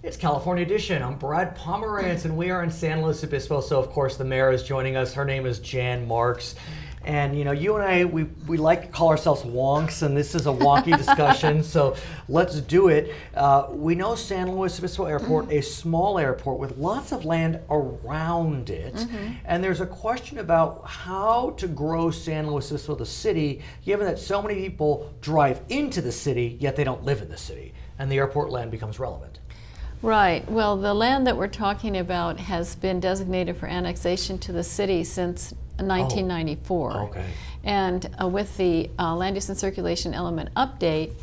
It's California Edition. I'm Brad Pomerance, and we are in San Luis Obispo. So, of course, the mayor is joining us. Her name is Jan Marx. And, you and I, we like to call ourselves wonks, and this is a wonky discussion, so let's do it. We know San Luis Obispo Airport, a small airport with lots of land around it. And there's a question about how to grow San Luis Obispo, the city, given that so many people drive into the city, yet they don't live in the city, and the airport land becomes relevant. Right. Well, the land that we're talking about has been designated for annexation to the city since 1994. Oh, okay. And with the land use and circulation element update,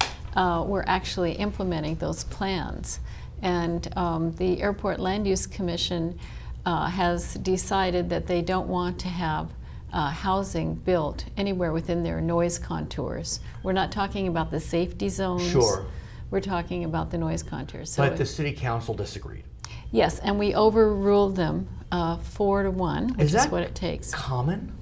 we're actually implementing those plans. And the Airport Land Use Commission has decided that they don't want to have housing built anywhere within their noise contours. We're not talking about the safety zones. Sure. We're talking about the noise contours. So but the city council disagreed. Yes, and we overruled them 4-1, which is what it takes. Common?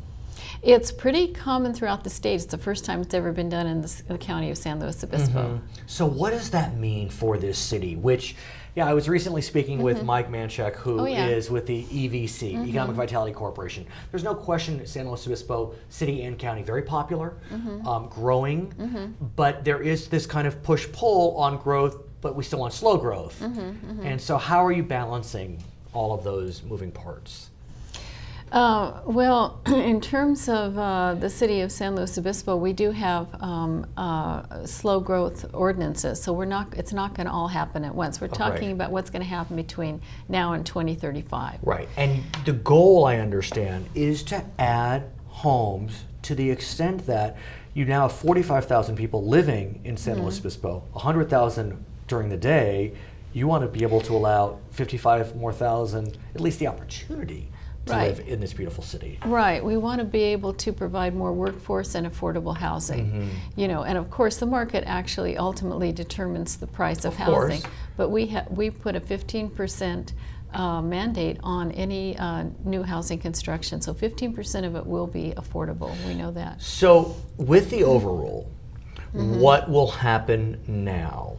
It's pretty common throughout the state. It's the first time it's ever been done in the county of San Luis Obispo. So what does that mean for this city? Which, I was recently speaking with Mike Manchek, who is with the EVC, Economic Vitality Corporation. There's no question that San Luis Obispo, city and county, very popular, growing, but there is this kind of push-pull on growth, but we still want slow growth. And so how are you balancing all of those moving parts? Well, in terms of the city of San Luis Obispo, we do have slow growth ordinances, so it's not going to all happen at once. We're talking about what's going to happen between now and 2035. Right, and the goal, I understand, is to add homes to the extent that you now have 45,000 people living in San Luis Obispo, 100,000 during the day. You want to be able to allow 55 more thousand, at least the opportunity to live in this beautiful city. Right. We want to be able to provide more workforce and affordable housing. And of course the market actually ultimately determines the price of housing. But we put a 15% mandate on any new housing construction. So 15% of it will be affordable. We know that. So with the overrule, what will happen now?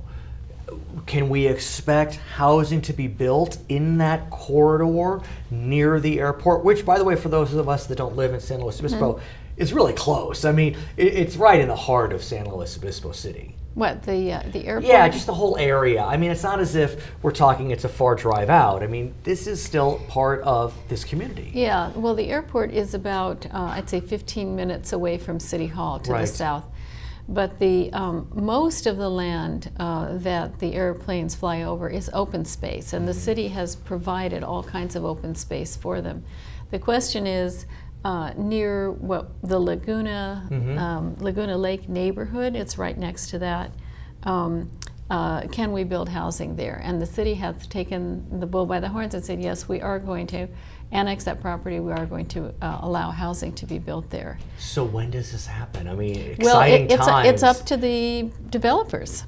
Can we expect housing to be built in that corridor near the airport, which, by the way, for those of us that don't live in San Luis Obispo, is really close. I mean, it's right in the heart of San Luis Obispo City. What, the airport? Yeah, just the whole area. I mean, it's not as if we're talking it's a far drive out. I mean, this is still part of this community. Yeah, well, the airport is about, I'd say 15 minutes away from City Hall to the south. But the most of the land that the airplanes fly over is open space, and the city has provided all kinds of open space for them. The question is near the Laguna Laguna Lake neighborhood. It's right next to that. Can we build housing there? And the city has taken the bull by the horns and said, yes, we are going to annex that property. We are going to allow housing to be built there. So when does this happen? I mean, exciting times. It's up to the developers.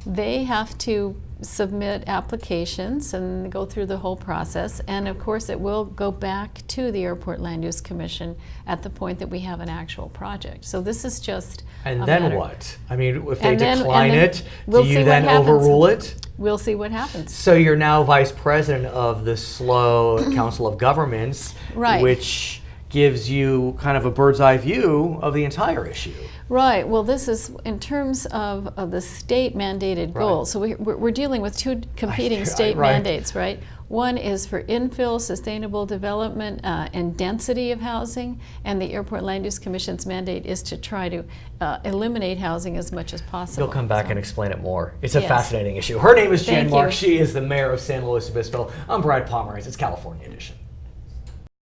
They have to submit applications and go through the whole process, and of course it will go back to the Airport Land Use Commission at the point that we have an actual project. So this is just and then matter. What? I mean, if they decline it, do you then overrule it? We'll see what happens. So you're now vice president of the SLO Council of Governments, which gives you kind of a bird's eye view of the entire issue. Right. Well, this is in terms of the state mandated goals. So we're dealing with two competing state mandates, right? One is for infill, sustainable development, and density of housing, and the Airport Land Use Commission's mandate is to try to eliminate housing as much as possible. You'll come back and explain it more. It's a fascinating issue. Her name is Jan Marx. She is the mayor of San Luis Obispo. I'm Brad Pomerance. It's California Edition.